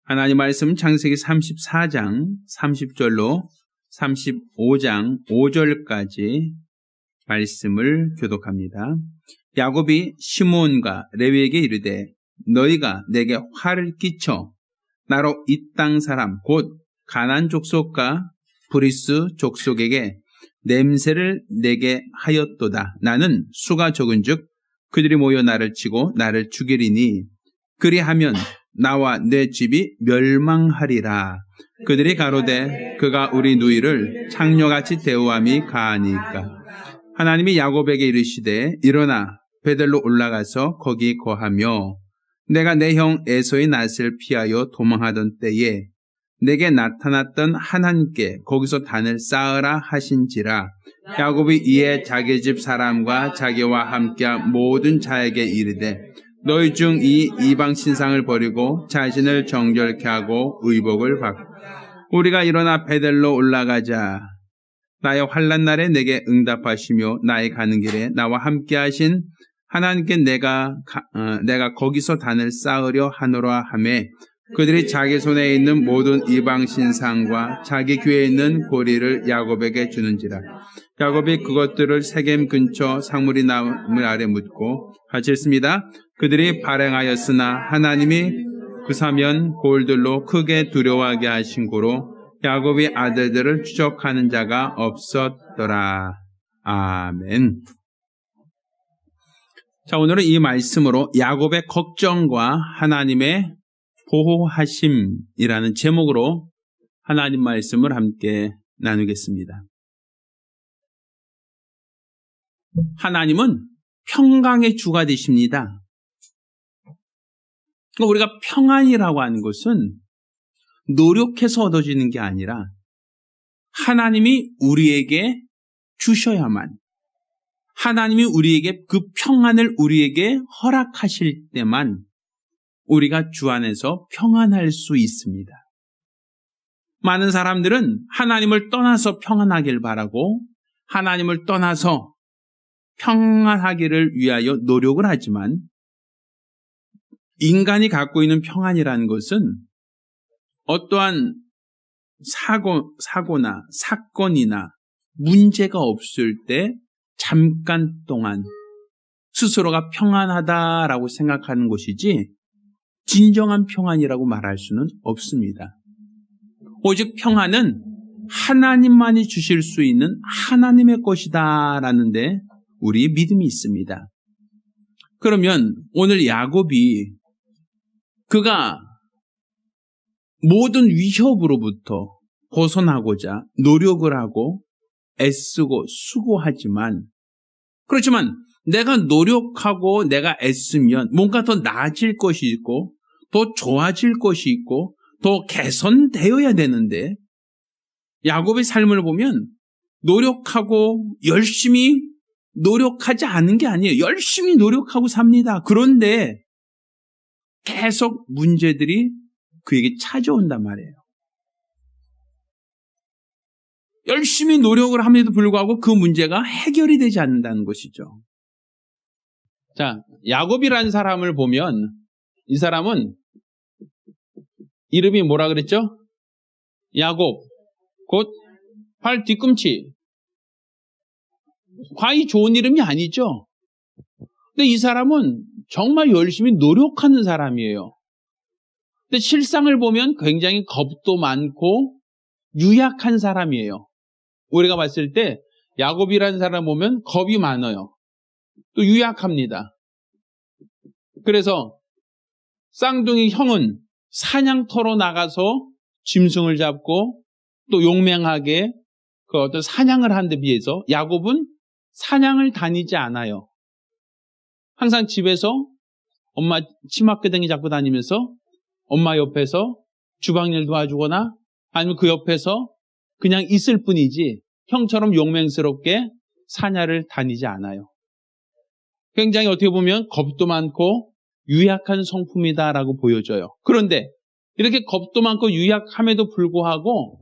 하나님 말씀 창세기 34장 30절로 35장 5절까지 말씀을 교독합니다. 야곱이 시므온과 레위에게 이르되 너희가 내게 화를 끼쳐 나로 이 땅 사람 곧 가나안 족속과 브리스 족속에게 냄새를 내게 하였도다. 나는 수가 적은즉 그들이 모여 나를 치고 나를 죽이리니 그리하면 나와 내 집이 멸망하리라. 그들이 가로되 그가 우리 누이를 창녀같이 대우함이 가하니까. 하나님이 야곱에게 이르시되 일어나 베델로 올라가서 거기 거하며 내가 내 형 에서의 낯을 피하여 도망하던 때에 내게 나타났던 하나님께 거기서 단을 쌓으라 하신지라. 야곱이 이에 자기 집 사람과 자기와 함께한 모든 자에게 이르되 너희 중 이 이방 신상을 버리고 자신을 정결케 하고 의복을 받고 우리가 일어나 베델로 올라가자. 나의 환난 날에 내게 응답하시며 나의 가는 길에 나와 함께 하신 하나님께 내가 거기서 단을 쌓으려 하노라 하매 그들이 자기 손에 있는 모든 이방 신상과 자기 귀에 있는 고리를 야곱에게 주는지라. 야곱이 그것들을 세겜 근처 상무리 나무 아래 묻고 같이 읽습니다. 그들이 발행하였으나 하나님이 그 사면 골들로 크게 두려워하게 하신 고로 야곱이 아들들을 추적하는 자가 없었더라. 아멘. 자, 오늘은 이 말씀으로 야곱의 걱정과 하나님의 보호하심이라는 제목으로 하나님 말씀을 함께 나누겠습니다. 하나님은 평강의 주가 되십니다. 우리가 평안이라고 하는 것은 노력해서 얻어지는 게 아니라 하나님이 우리에게 주셔야만, 하나님이 우리에게 그 평안을 우리에게 허락하실 때만 우리가 주 안에서 평안할 수 있습니다. 많은 사람들은 하나님을 떠나서 평안하길 바라고 하나님을 떠나서 평안하기를 위하여 노력을 하지만 인간이 갖고 있는 평안이라는 것은 어떠한 사고나 사건이나 문제가 없을 때 잠깐 동안 스스로가 평안하다라고 생각하는 것이지 진정한 평안이라고 말할 수는 없습니다. 오직 평안은 하나님만이 주실 수 있는 하나님의 것이다라는 데 우리의 믿음이 있습니다. 그러면 오늘 야곱이 그가 모든 위협으로부터 벗어나고자 노력을 하고 애쓰고 수고하지만 그렇지만 내가 노력하고 내가 애쓰면 뭔가 더 나아질 것이 있고 더 좋아질 것이 있고 더 개선되어야 되는데 야곱의 삶을 보면 노력하고 열심히 노력하지 않은 게 아니에요. 열심히 노력하고 삽니다. 그런데 계속 문제들이 그에게 찾아온단 말이에요. 열심히 노력을 함에도 불구하고 그 문제가 해결이 되지 않는다는 것이죠. 자, 야곱이라는 사람을 보면 이 사람은 이름이 뭐라 그랬죠? 야곱, 곧 팔 뒤꿈치. 과히 좋은 이름이 아니죠. 근데 이 사람은 정말 열심히 노력하는 사람이에요. 근데 실상을 보면 굉장히 겁도 많고 유약한 사람이에요. 우리가 봤을 때 야곱이라는 사람 보면 겁이 많아요. 또 유약합니다. 그래서 쌍둥이 형은 사냥터로 나가서 짐승을 잡고 또 용맹하게 그 어떤 사냥을 하는 데 비해서 야곱은 사냥을 다니지 않아요. 항상 집에서 엄마 치마끄댕이 잡고 다니면서 엄마 옆에서 주방일 도와주거나 아니면 그 옆에서 그냥 있을 뿐이지 형처럼 용맹스럽게 사냥을 다니지 않아요. 굉장히 어떻게 보면 겁도 많고 유약한 성품이다라고 보여져요. 그런데 이렇게 겁도 많고 유약함에도 불구하고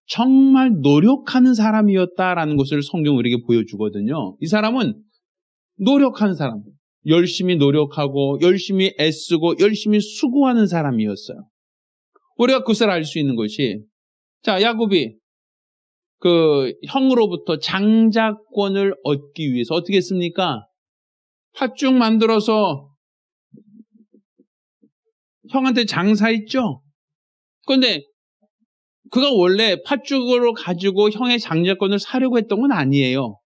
정말 노력하는 사람이었다라는 것을 성경 우리에게 보여주거든요. 이 사람은 노력하는 사람, 열심히 노력하고 열심히 애쓰고 열심히 수고하는 사람이었어요. 우리가 그것을 알 수 있는 것이, 자, 야곱이 그 형으로부터 장자권을 얻기 위해서 어떻게 했습니까? 팥죽 만들어서 형한테 장사했죠? 그런데 그가 원래 팥죽으로 가지고 형의 장자권을 사려고 했던 건 아니에요.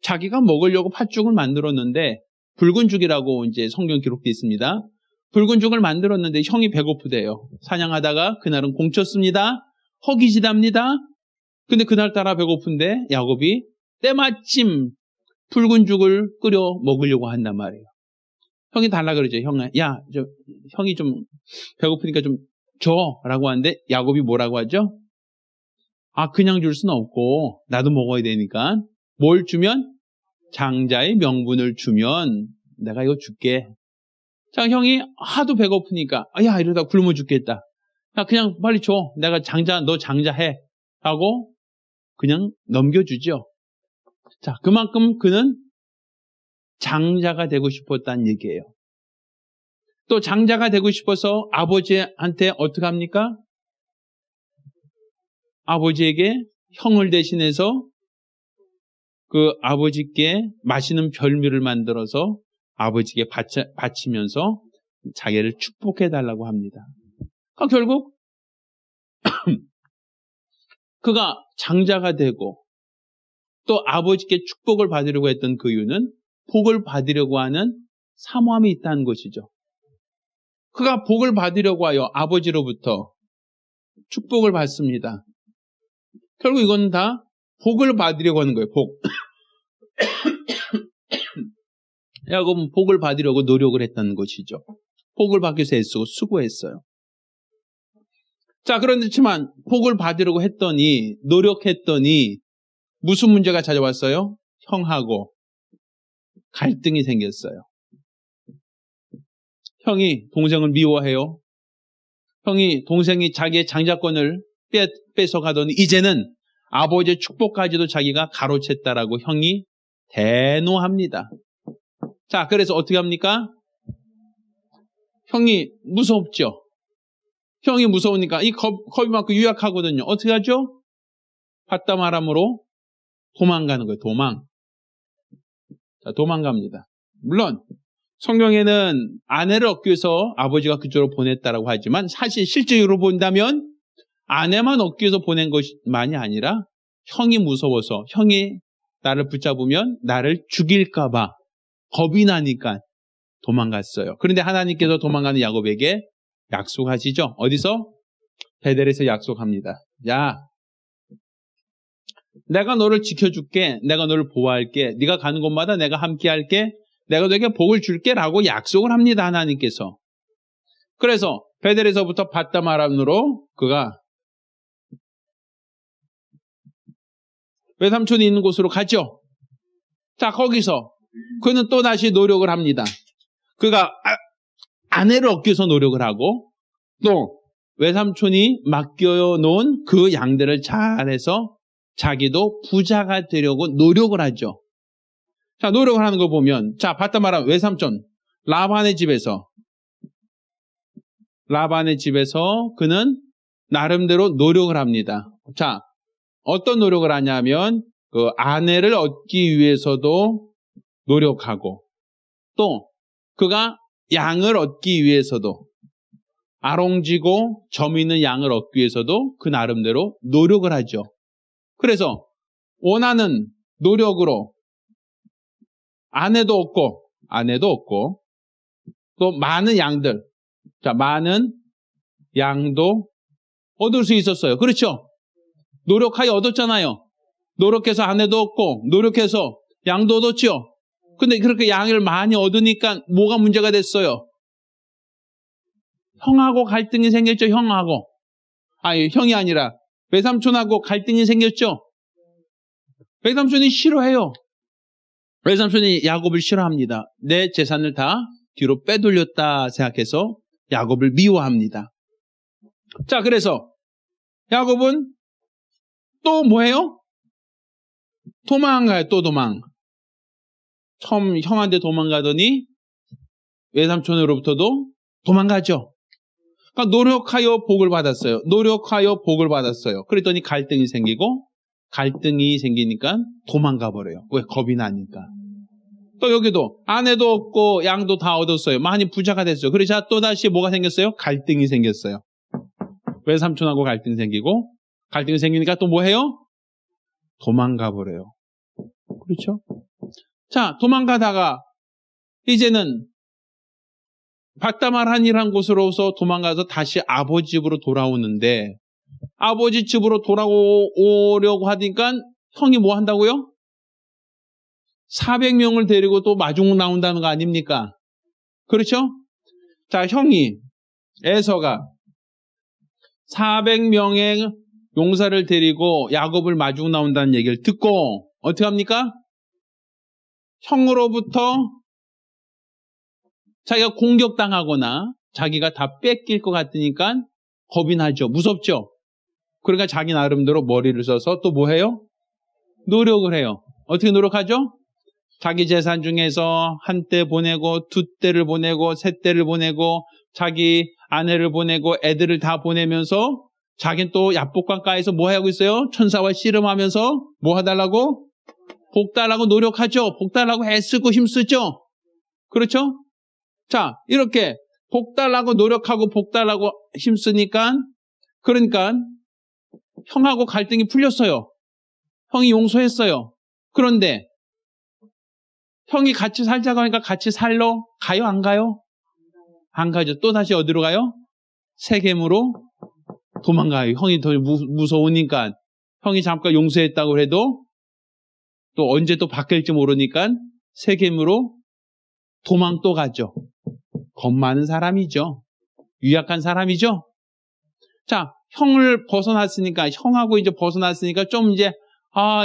자기가 먹으려고 팥죽을 만들었는데, 붉은 죽이라고 이제 성경 기록되어 있습니다. 붉은 죽을 만들었는데 형이 배고프대요. 사냥하다가 그날은 공쳤습니다. 허기지답니다. 근데 그날따라 배고픈데 야곱이 때마침 붉은 죽을 끓여 먹으려고 한단 말이에요. 형이 달라 그러죠. 형이 좀 배고프니까 좀 줘라고 하는데 야곱이 뭐라고 하죠? 아, 그냥 줄 수는 없고 나도 먹어야 되니까 뭘 주면? 장자의 명분을 주면 내가 이거 줄게. 자, 형이 하도 배고프니까 야, 이러다 굶어 죽겠다. 야, 그냥 빨리 줘. 내가 너 장자해. 하고 그냥 넘겨주죠. 자, 그만큼 그는 장자가 되고 싶었다는 얘기예요. 또 장자가 되고 싶어서 아버지한테 어떻게 합니까? 아버지에게 형을 대신해서 그 아버지께 맛있는 별미를 만들어서 아버지께 바치면서 자기를 축복해달라고 합니다. 그러니까 결국 그가 장자가 되고 또 아버지께 축복을 받으려고 했던 그 이유는 복을 받으려고 하는 사모함이 있다는 것이죠. 그가 복을 받으려고 하여 아버지로부터 축복을 받습니다. 결국 이건 다 복을 받으려고 하는 거예요. 복. 야곱은 복을 받으려고 노력을 했다는 것이죠. 복을 받기 위해서 애쓰고 수고했어요. 자, 그렇지만 복을 받으려고 했더니, 노력했더니 무슨 문제가 찾아왔어요? 형하고 갈등이 생겼어요. 형이 동생을 미워해요. 형이 동생이 자기의 장자권을 뺏어가더니 이제는 아버지의 축복까지도 자기가 가로챘다라고 형이 대노합니다. 자, 그래서 어떻게 합니까? 형이 무섭죠? 형이 무서우니까 이 겁이 많고 유약하거든요. 어떻게 하죠? 밭다마람으로 도망가는 거예요. 자, 도망갑니다. 물론 성경에는 아내를 얻기 위해서 아버지가 그쪽으로 보냈다라고 하지만 사실 실제로 본다면 아내만 얻기 위해서 보낸 것만이 아니라 형이 무서워서 형이 나를 붙잡으면 나를 죽일까 봐 겁이 나니까 도망갔어요. 그런데 하나님께서 도망가는 야곱에게 약속하시죠. 어디서? 베델에서 약속합니다. 야, 내가 너를 지켜줄게. 내가 너를 보호할게. 네가 가는 곳마다 내가 함께할게. 내가 너에게 복을 줄게 라고 약속을 합니다. 하나님께서. 그래서 베델에서부터 밧다마람으로 그가 외삼촌이 있는 곳으로 가죠. 자, 거기서 그는 또 다시 노력을 합니다. 그가 아내를 얻기 위해서 노력을 하고 또 외삼촌이 맡겨놓은 그 양들을 잘해서 자기도 부자가 되려고 노력을 하죠. 자, 노력을 하는 거 보면 자, 밧다마람 외삼촌 라반의 집에서 그는 나름대로 노력을 합니다. 자, 어떤 노력을 하냐면 그 아내를 얻기 위해서도 노력하고 또 그가 양을 얻기 위해서도 아롱지고 점 있는 양을 얻기 위해서도 그 나름대로 노력을 하죠. 그래서 원하는 노력으로 아내도 얻고 또 많은 양들, 자, 많은 양도 얻을 수 있었어요. 그렇죠? 노력하여 얻었잖아요. 노력해서 아내도 얻고 노력해서 양도 얻었죠. 근데 그렇게 양을 많이 얻으니까 뭐가 문제가 됐어요? 형하고 갈등이 생겼죠. 형이 아니라 외삼촌하고 갈등이 생겼죠. 외삼촌이 싫어해요. 외삼촌이 야곱을 싫어합니다. 내 재산을 다 뒤로 빼돌렸다 생각해서 야곱을 미워합니다. 자, 그래서 야곱은 또 뭐해요? 도망가요. 또 도망. 처음 형한테 도망가더니 외삼촌으로부터도 도망가죠. 그러니까 노력하여 복을 받았어요. 노력하여 복을 받았어요. 그랬더니 갈등이 생기고 갈등이 생기니까 도망가 버려요. 왜? 겁이 나니까. 또 여기도 아내도 없고 양도 다 얻었어요. 많이 부자가 됐어요. 그러자 또다시 뭐가 생겼어요? 갈등이 생겼어요. 외삼촌하고 갈등이 생기고 갈등이 생기니까 또 뭐 해요? 도망가 버려요. 그렇죠? 자, 도망가다가 이제는 바다마란이라는 곳으로서 도망가서 다시 아버지 집으로 돌아오는데 아버지 집으로 돌아오려고 하니까 형이 뭐 한다고요? 400명을 데리고 또 마중 나온다는 거 아닙니까? 그렇죠? 자, 형이 에서가 400명의 용사를 데리고 야곱을 마중 나온다는 얘기를 듣고 어떻게 합니까? 형으로부터 자기가 공격당하거나 자기가 다 뺏길 것 같으니까 겁이 나죠. 무섭죠. 그러니까 자기 나름대로 머리를 써서 또 뭐 해요? 노력을 해요. 어떻게 노력하죠? 자기 재산 중에서 한 대 보내고 두 대를 보내고 세 대를 보내고 자기 아내를 보내고 애들을 다 보내면서 자기는 또 야복강가에서 뭐 하고 있어요? 천사와 씨름하면서 뭐 해달라고? 복 달라고 노력하죠. 복 달라고 애쓰고 힘쓰죠. 그렇죠? 자, 이렇게 복 달라고 노력하고 복 달라고 힘쓰니까 그러니까 형하고 갈등이 풀렸어요. 형이 용서했어요. 그런데 형이 같이 살자고 하니까 같이 살러 가요? 안 가요? 안 가죠. 또 다시 어디로 가요? 세겜으로 도망가요. 형이 더 무서우니까. 형이 잠깐 용서했다고 해도 또 언제 또 바뀔지 모르니까 세겜으로 도망 또 가죠. 겁 많은 사람이죠. 유약한 사람이죠. 자, 형을 벗어났으니까, 형하고 이제 벗어났으니까 좀 이제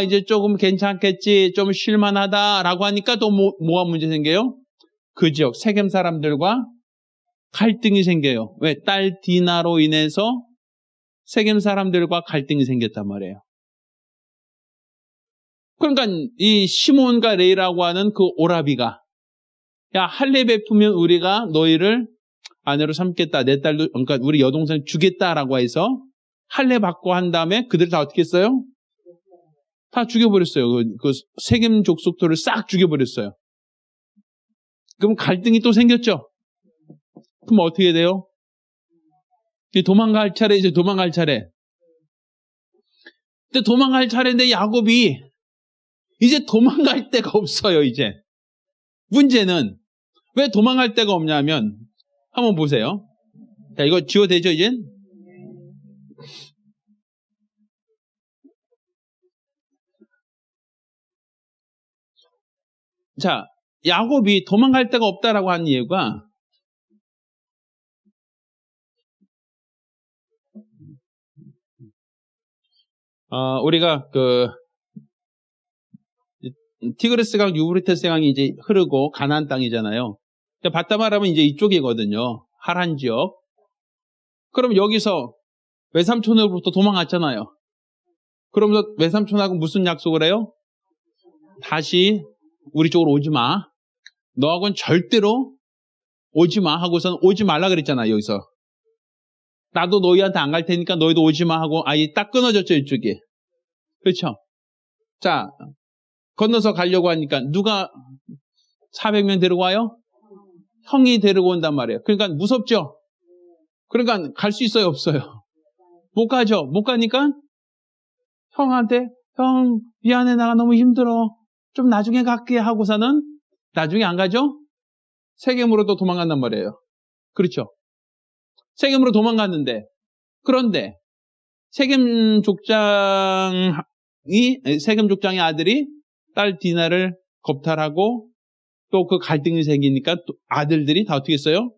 이제 조금 괜찮겠지, 좀 쉴만하다라고 하니까 또 뭐가 문제 생겨요? 그 지역 세겜 사람들과 갈등이 생겨요. 왜? 딸 디나로 인해서 세겜 사람들과 갈등이 생겼단 말이에요. 그러니까 이 시몬과 레이라고 하는 그 오라비가 야, 할례 베푸면 우리가 너희를 아내로 삼겠다. 내 딸도, 그러니까 우리 여동생 주겠다라고 해서 할례 받고 한 다음에 그들 다 어떻게 했어요? 다 죽여버렸어요. 그 세겜 족속들을 싹 죽여버렸어요. 그럼 갈등이 또 생겼죠? 그럼 어떻게 돼요? 이제 도망갈 차례, 이제 도망갈 차례. 근데 도망갈 차례인데 야곱이 이제 도망갈 데가 없어요, 이제. 문제는 왜 도망갈 데가 없냐면 한번 보세요. 자, 이거 지워되죠, 이제? 자, 야곱이 도망갈 데가 없다라고 하는 이유가 우리가 티그리스 강, 유브라테스 강이 이제 흐르고 가나안 땅이잖아요. 바다마라면 이제 이쪽이거든요. 하란 지역. 그럼 여기서 외삼촌으로부터 도망갔잖아요. 그러면서 외삼촌하고 무슨 약속을 해요? 다시 우리 쪽으로 오지 마. 너하고는 절대로 오지 마 하고서는 오지 말라 그랬잖아요, 여기서. 나도 너희한테 안 갈 테니까 너희도 오지 마 하고 아예 딱 끊어졌죠, 이쪽이. 그렇죠? 자, 건너서 가려고 하니까 누가 400명 데리고 와요? 형이 데리고 온단 말이에요. 그러니까 무섭죠? 그러니까 갈 수 있어요, 없어요? 못 가죠? 못 가니까 형한테 형 미안해, 나가 너무 힘들어. 좀 나중에 갈게 하고서는 나중에 안 가죠? 세겜으로 또 도망간단 말이에요. 그렇죠? 세겜으로 도망갔는데 그런데 세겜 족장의 아들이 딸 디나를 겁탈하고 또 그 갈등이 생기니까 또 아들들이 다 어떻게 했어요?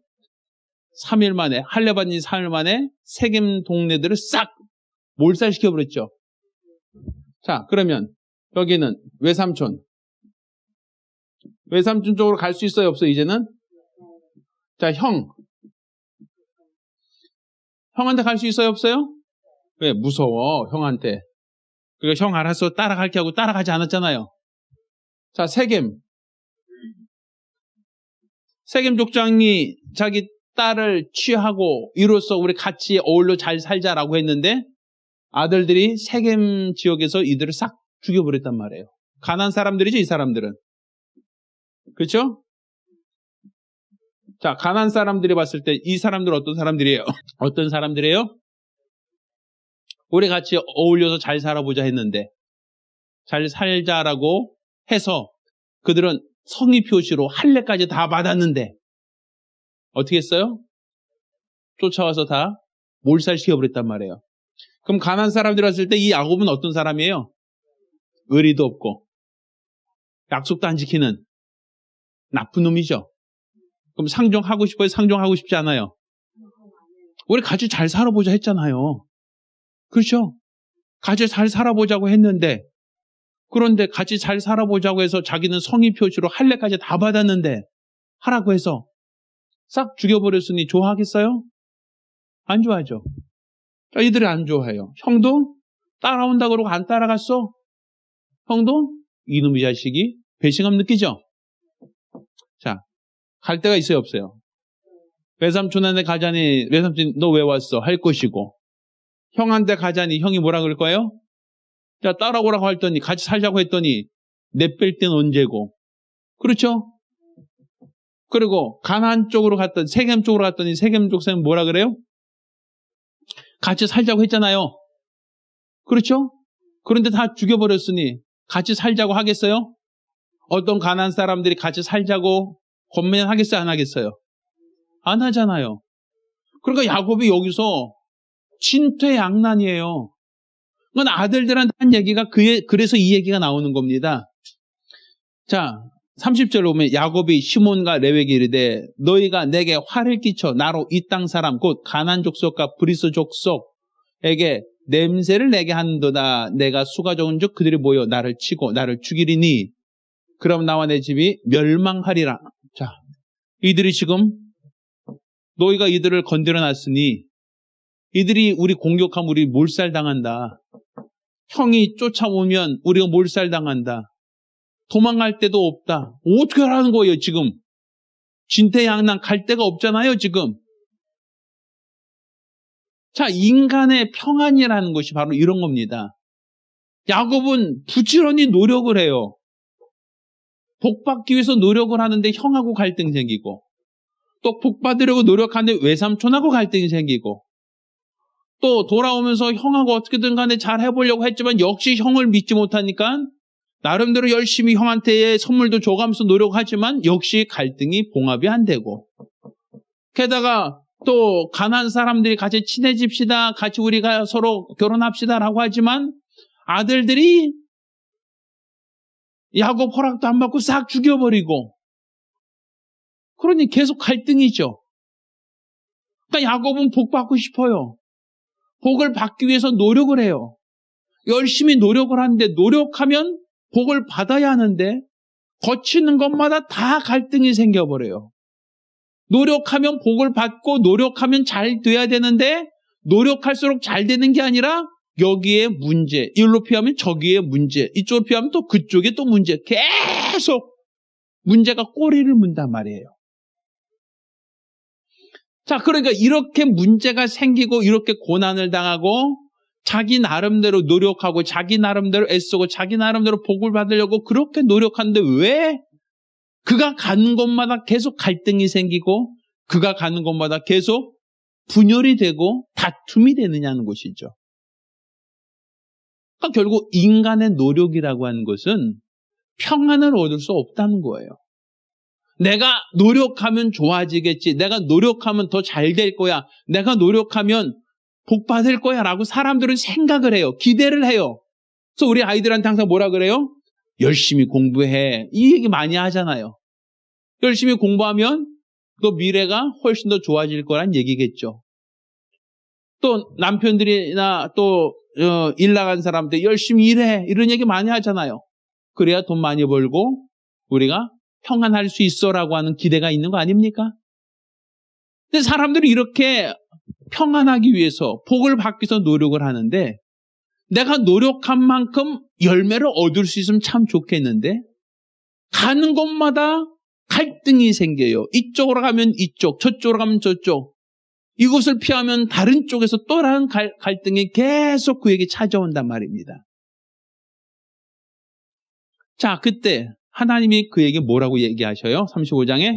3일 만에, 할례 받은 지 3일 만에 세겜 동네들을 싹 몰살시켜버렸죠. 자, 그러면 여기는 외삼촌 쪽으로 갈 수 있어요, 없어요, 이제는? 자, 형한테 갈 수 있어요, 없어요? 왜? 무서워, 형한테. 그러니까 형 알아서 따라갈게 하고 따라가지 않았잖아요. 자, 세겜 족장이 자기 딸을 취하고 이로써 우리 같이 어울려 잘 살자라고 했는데 아들들이 세겜 지역에서 이들을 싹 죽여버렸단 말이에요. 가나안 사람들이죠, 이 사람들은. 그렇죠? 자, 가나안 사람들이 봤을 때 이 사람들은 어떤 사람들이에요? 어떤 사람들이에요? 우리 같이 어울려서 잘 살아보자 했는데 잘 살자라고 해서 그들은 성의 표시로 할례까지 다 받았는데 어떻게 했어요? 쫓아와서 다 몰살시켜버렸단 말이에요. 그럼 가나안 사람들이 왔을 때 이 야곱은 어떤 사람이에요? 의리도 없고 약속도 안 지키는 나쁜 놈이죠. 그럼 상종하고 싶어요? 상종하고 싶지 않아요? 우리 같이 잘 살아보자 했잖아요. 그렇죠? 같이 잘 살아보자고 했는데 그런데 같이 잘 살아보자고 해서 자기는 성의 표시로 할례까지 다 받았는데 하라고 해서 싹 죽여버렸으니 좋아하겠어요? 안 좋아하죠. 이들이 안 좋아해요. 형도 따라온다 그러고 안 따라갔어? 형도 이놈의 자식이 배신감 느끼죠? 자, 갈 데가 있어요, 없어요? 외삼촌한테 가자니 외삼촌 너 왜 왔어? 할 것이고 형한테 가자니 형이 뭐라 그럴 거예요? 자, 따라오라고 했더니 같이 살자고 했더니 내 뺄 땐 언제고. 그렇죠? 그리고 가나안 쪽으로 갔더니 세겜 쪽으로 갔더니 세겜 쪽 사람 뭐라 그래요? 같이 살자고 했잖아요. 그렇죠? 그런데 다 죽여버렸으니 같이 살자고 하겠어요? 어떤 가나안 사람들이 같이 살자고 권면하겠어요? 안 하겠어요? 안 하잖아요. 그러니까 야곱이 여기서 진퇴양난이에요. 그건 아들들한테 한 얘기가 그래서 이 얘기가 나오는 겁니다. 자, 30절로 보면 야곱이 시몬과 레위에게 이르되 너희가 내게 화를 끼쳐 나로 이 땅 사람 곧 가나안 족속과 브리스 족속에게 냄새를 내게 하는도다. 내가 수가 적은즉 그들이 모여 나를 치고 나를 죽이리니 그럼 나와 내 집이 멸망하리라. 자, 이들이 지금 너희가 이들을 건드려 놨으니 이들이 우리 공격하면 우리 몰살당한다. 형이 쫓아오면 우리가 몰살당한다. 도망갈 데도 없다. 어떻게 하라는 거예요, 지금? 진퇴양난 갈 데가 없잖아요, 지금. 자, 인간의 평안이라는 것이 바로 이런 겁니다. 야곱은 부지런히 노력을 해요. 복받기 위해서 노력을 하는데 형하고 갈등 생기고 또 복받으려고 노력하는데 외삼촌하고 갈등이 생기고 또 돌아오면서 형하고 어떻게든 간에 잘 해보려고 했지만 역시 형을 믿지 못하니까 나름대로 열심히 형한테 선물도 줘가면서 노력하지만 역시 갈등이 봉합이 안 되고 게다가 또 가난한 사람들이 같이 친해집시다. 같이 우리가 서로 결혼합시다라고 하지만 아들들이 야곱 허락도 안 받고 싹 죽여버리고 그러니 계속 갈등이죠. 그러니까 야곱은 복 받고 싶어요. 복을 받기 위해서 노력을 해요. 열심히 노력을 하는데 노력하면 복을 받아야 하는데 거치는 것마다 다 갈등이 생겨버려요. 노력하면 복을 받고 노력하면 잘 돼야 되는데 노력할수록 잘 되는 게 아니라 여기에 문제, 이리로 피하면 저기에 문제, 이쪽으로 피하면 또 그쪽에 또 문제, 계속 문제가 꼬리를 문단 말이에요. 자, 그러니까 이렇게 문제가 생기고 이렇게 고난을 당하고 자기 나름대로 노력하고 자기 나름대로 애쓰고 자기 나름대로 복을 받으려고 그렇게 노력하는데 왜 그가 가는 곳마다 계속 갈등이 생기고 그가 가는 곳마다 계속 분열이 되고 다툼이 되느냐는 것이죠. 그러니까 결국 인간의 노력이라고 하는 것은 평안을 얻을 수 없다는 거예요. 내가 노력하면 좋아지겠지. 내가 노력하면 더 잘 될 거야. 내가 노력하면 복 받을 거야 라고 사람들은 생각을 해요. 기대를 해요. 그래서 우리 아이들한테 항상 뭐라 그래요? 열심히 공부해. 이 얘기 많이 하잖아요. 열심히 공부하면 또 미래가 훨씬 더 좋아질 거란 얘기겠죠. 또 남편들이나 또 일 나간 사람들 열심히 일해. 이런 얘기 많이 하잖아요. 그래야 돈 많이 벌고 우리가 평안할 수 있어라고 하는 기대가 있는 거 아닙니까? 근데 사람들이 이렇게 평안하기 위해서 복을 받기 위해서 노력을 하는데 내가 노력한 만큼 열매를 얻을 수 있으면 참 좋겠는데 가는 곳마다 갈등이 생겨요. 이쪽으로 가면 이쪽, 저쪽으로 가면 저쪽. 이곳을 피하면 다른 쪽에서 또 다른 갈등이 계속 그에게 찾아온단 말입니다. 자, 그때 하나님이 그에게 뭐라고 얘기하셔요? 35장에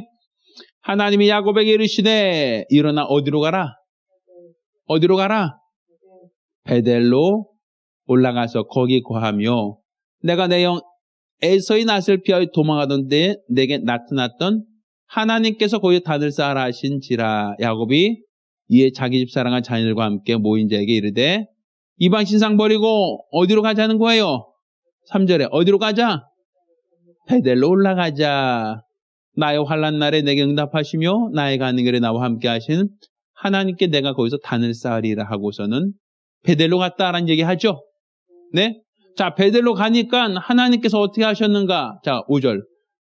하나님이 야곱에게 이르시되 일어나 어디로 가라? 어디로 가라? 베델로 올라가서 거기 거하며 내가 내 영 에서의 낯을 피하여 도망하던데 내게 나타났던 하나님께서 거기에 다들 쌓아라 하신지라. 야곱이 이에 자기 집 사랑한 자녀들과 함께 모인 자에게 이르되 이방 신상 버리고 어디로 가자는 거예요? 3절에 어디로 가자? 베델로 올라가자. 나의 환난 날에 내게 응답하시며 나의 가는 길에 나와 함께 하신 하나님께 내가 거기서 단을 쌓으리라 하고서는 베델로 갔다라는 얘기 하죠. 네? 자, 베델로 가니까 하나님께서 어떻게 하셨는가? 자, 5절.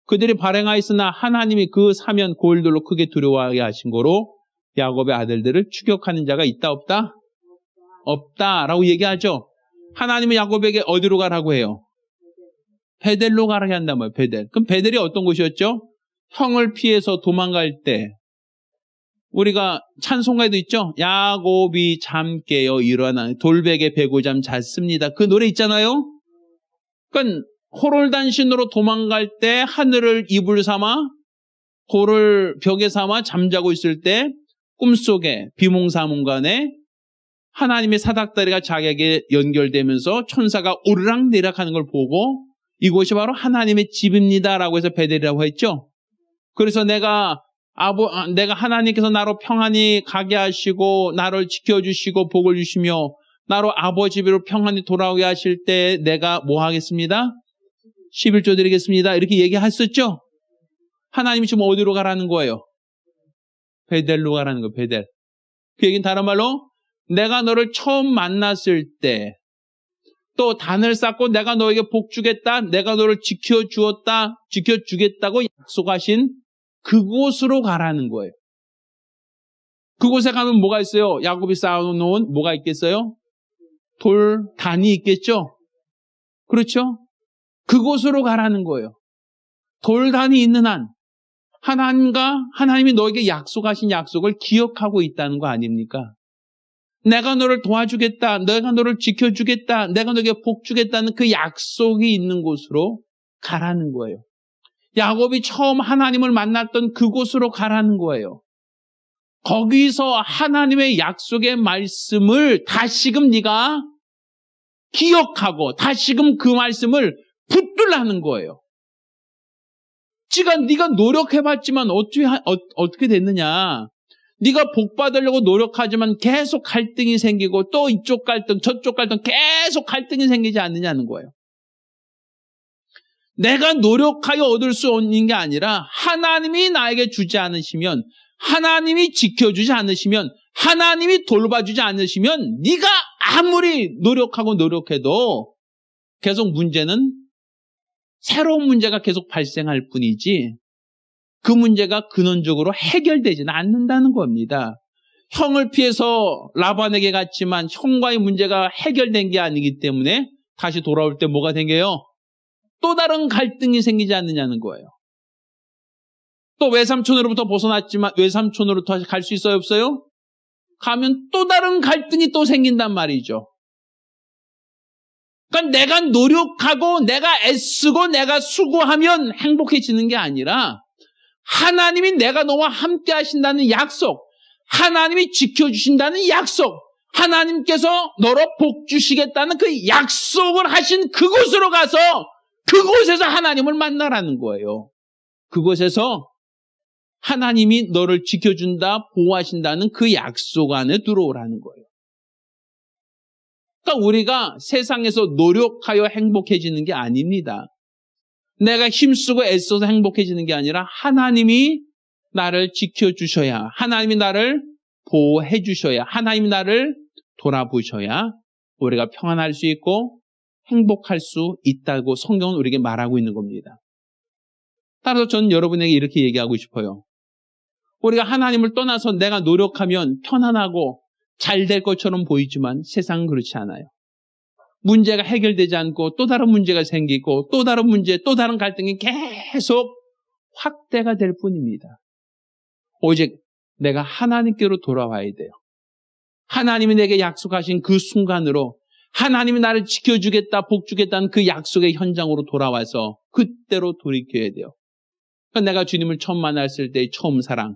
그들이 발행하였으나 하나님이 그 사면 고을들로 크게 두려워하게 하신 거로 야곱의 아들들을 추격하는 자가 있다 없다? 없다라고 얘기하죠. 하나님은 야곱에게 어디로 가라고 해요? 베델로 가라고 한단 말이에요. 베델. 그럼 베델이 어떤 곳이었죠? 형을 피해서 도망갈 때 우리가 찬송가에도 있죠. 야곱이 잠 깨어 일어나 돌베개 베고 잠 잤습니다. 그 노래 있잖아요. 그러니까 호롤단신으로 도망갈 때 하늘을 이불 삼아 고를 벽에 삼아 잠자고 있을 때 꿈속에 비몽사몽간에 하나님의 사닥다리가 자기에게 연결되면서 천사가 오르락 내리락 하는 걸 보고 이곳이 바로 하나님의 집입니다라고 해서 베델이라고 했죠. 그래서 내가 하나님께서 나로 평안히 가게 하시고 나를 지켜주시고 복을 주시며 나로 아버지 집으로 평안히 돌아오게 하실 때 내가 뭐 하겠습니다? 11조 드리겠습니다. 이렇게 얘기했었죠. 하나님이 지금 어디로 가라는 거예요? 베델로 가라는 거예요. 베델. 그 얘기는 다른 말로 내가 너를 처음 만났을 때 또 단을 쌓고 내가 너에게 복 주겠다. 내가 너를 지켜주겠다고 약속하신 그곳으로 가라는 거예요. 그곳에 가면 뭐가 있어요? 야곱이 쌓아놓은 뭐가 있겠어요? 돌단이 있겠죠? 그렇죠? 그곳으로 가라는 거예요. 돌단이 있는 한 하나님이 너에게 약속하신 약속을 기억하고 있다는 거 아닙니까? 내가 너를 도와주겠다. 내가 너를 지켜주겠다. 내가 너에게 복 주겠다는 그 약속이 있는 곳으로 가라는 거예요. 야곱이 처음 하나님을 만났던 그곳으로 가라는 거예요. 거기서 하나님의 약속의 말씀을 다시금 네가 기억하고 다시금 그 말씀을 붙들라는 거예요. 네가 노력해봤지만 어떻게 됐느냐? 네가 복 받으려고 노력하지만 계속 갈등이 생기고 또 이쪽 갈등 저쪽 갈등 계속 갈등이 생기지 않느냐는 거예요. 내가 노력하여 얻을 수 있는 게 아니라 하나님이 나에게 주지 않으시면 하나님이 지켜주지 않으시면 하나님이 돌봐주지 않으시면 네가 아무리 노력해도 계속 문제는 새로운 문제가 계속 발생할 뿐이지 그 문제가 근원적으로 해결되지는 않는다는 겁니다. 형을 피해서 라반에게 갔지만 형과의 문제가 해결된 게 아니기 때문에 다시 돌아올 때 뭐가 생겨요? 또 다른 갈등이 생기지 않느냐는 거예요. 또 외삼촌으로부터 벗어났지만 외삼촌으로 다시 갈 수 있어요? 없어요? 가면 또 다른 갈등이 또 생긴단 말이죠. 그러니까 내가 노력하고 내가 애쓰고 내가 수고하면 행복해지는 게 아니라 하나님이 내가 너와 함께 하신다는 약속, 하나님이 지켜주신다는 약속, 하나님께서 너로 복 주시겠다는 그 약속을 하신 그곳으로 가서 그곳에서 하나님을 만나라는 거예요. 그곳에서 하나님이 너를 지켜준다, 보호하신다는 그 약속 안에 들어오라는 거예요. 그러니까 우리가 세상에서 노력하여 행복해지는 게 아닙니다. 내가 힘쓰고 애써서 행복해지는 게 아니라 하나님이 나를 지켜주셔야, 하나님이 나를 보호해 주셔야, 하나님이 나를 돌아보셔야 우리가 평안할 수 있고 행복할 수 있다고 성경은 우리에게 말하고 있는 겁니다. 따라서 저는 여러분에게 이렇게 얘기하고 싶어요. 우리가 하나님을 떠나서 내가 노력하면 편안하고 잘 될 것처럼 보이지만 세상은 그렇지 않아요. 문제가 해결되지 않고 또 다른 문제가 생기고 또 다른 문제, 또 다른 갈등이 계속 확대가 될 뿐입니다. 오직 내가 하나님께로 돌아와야 돼요. 하나님이 내게 약속하신 그 순간으로 하나님이 나를 지켜주겠다, 복주겠다는 그 약속의 현장으로 돌아와서 그때로 돌이켜야 돼요. 그러니까 내가 주님을 처음 만났을 때의 처음 사랑,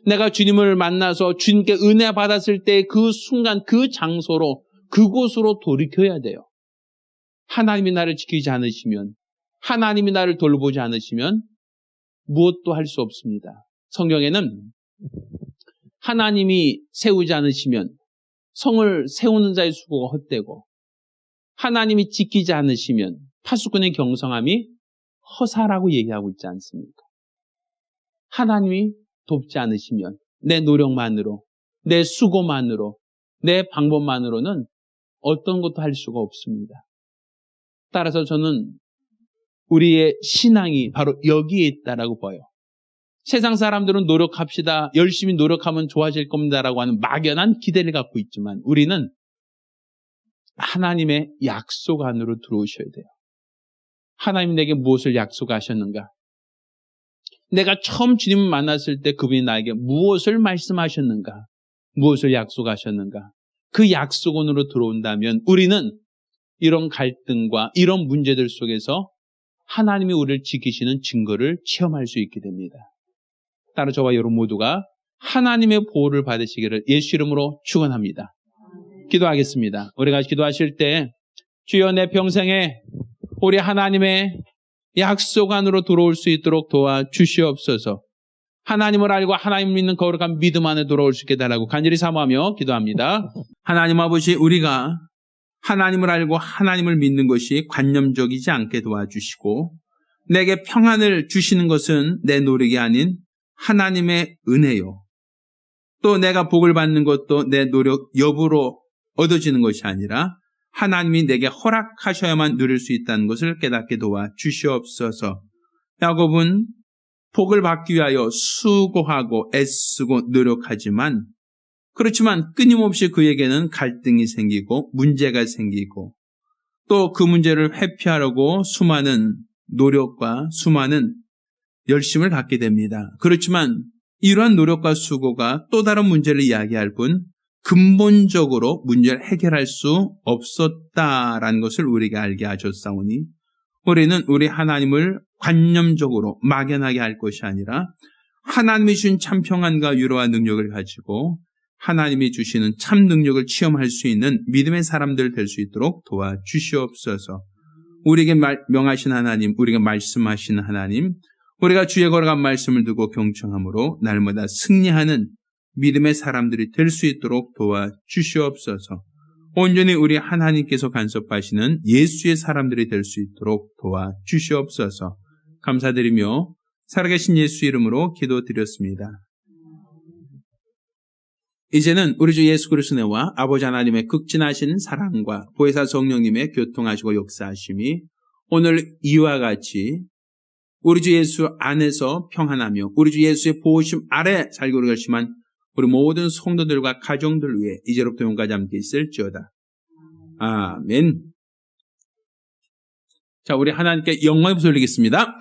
내가 주님을 만나서 주님께 은혜 받았을 때 그 순간, 그 장소로, 그곳으로 돌이켜야 돼요. 하나님이 나를 지키지 않으시면, 하나님이 나를 돌보지 않으시면 무엇도 할 수 없습니다. 성경에는 하나님이 세우지 않으시면 성을 세우는 자의 수고가 헛되고, 하나님이 지키지 않으시면 파수꾼의 경성함이 허사라고 얘기하고 있지 않습니까? 하나님이 돕지 않으시면 내 노력만으로, 내 수고만으로, 내 방법만으로는 어떤 것도 할 수가 없습니다. 따라서 저는 우리의 신앙이 바로 여기에 있다라고 봐요. 세상 사람들은 노력합시다, 열심히 노력하면 좋아질 겁니다라고 하는 막연한 기대를 갖고 있지만 우리는 하나님의 약속 안으로 들어오셔야 돼요. 하나님 내게 무엇을 약속하셨는가? 내가 처음 주님을 만났을 때 그분이 나에게 무엇을 말씀하셨는가? 무엇을 약속하셨는가? 그 약속원으로 들어온다면 우리는 이런 갈등과 이런 문제들 속에서 하나님이 우리를 지키시는 증거를 체험할 수 있게 됩니다. 따라 저와 여러분 모두가 하나님의 보호를 받으시기를 예수 이름으로 축원합니다. 기도하겠습니다. 우리가 기도하실 때 주여 내 평생에 우리 하나님의 약속 안으로 들어올 수 있도록 도와주시옵소서. 하나님을 알고 하나님을 믿는 거룩한 믿음 안에 들어올 수 있게 달라고 간절히 사모하며 기도합니다. 하나님 아버지, 우리가 하나님을 알고 하나님을 믿는 것이 관념적이지 않게 도와주시고 내게 평안을 주시는 것은 내 노력이 아닌 하나님의 은혜요. 또 내가 복을 받는 것도 내 노력 여부로 얻어지는 것이 아니라 하나님이 내게 허락하셔야만 누릴 수 있다는 것을 깨닫게 도와주시옵소서. 야곱은 복을 받기 위하여 수고하고 애쓰고 노력하지만 그렇지만 끊임없이 그에게는 갈등이 생기고 문제가 생기고 또 그 문제를 회피하려고 수많은 노력과 수많은 열심을 갖게 됩니다. 그렇지만 이러한 노력과 수고가 또 다른 문제를 이야기할 뿐 근본적으로 문제를 해결할 수 없었다라는 것을 우리에게 알게 하셨사오니 우리는 우리 하나님을 관념적으로 막연하게 할 것이 아니라 하나님이 주신 참 평안과 위로와 능력을 가지고 하나님이 주시는 참 능력을 체험할 수 있는 믿음의 사람들 될 수 있도록 도와주시옵소서. 우리에게 명하신 하나님, 우리에게 말씀하신 하나님, 우리가 주의 거룩한 말씀을 두고 경청함으로 날마다 승리하는 믿음의 사람들이 될 수 있도록 도와주시옵소서. 온전히 우리 하나님께서 간섭하시는 예수의 사람들이 될 수 있도록 도와주시옵소서. 감사드리며 살아계신 예수 이름으로 기도드렸습니다. 이제는 우리 주 예수 그리스도의 은혜와 아버지 하나님의 극진하신 사랑과 보혜사 성령님의 교통하시고 역사하심이 오늘 이와 같이 우리 주 예수 안에서 평안하며 우리 주 예수의 보호심 아래 살기로 결심한 우리 모든 성도들과 가정들 위해 이제로부터永까지 함께 있을지어다. 아멘. 자, 우리 하나님께 영광을 돌리겠습니다.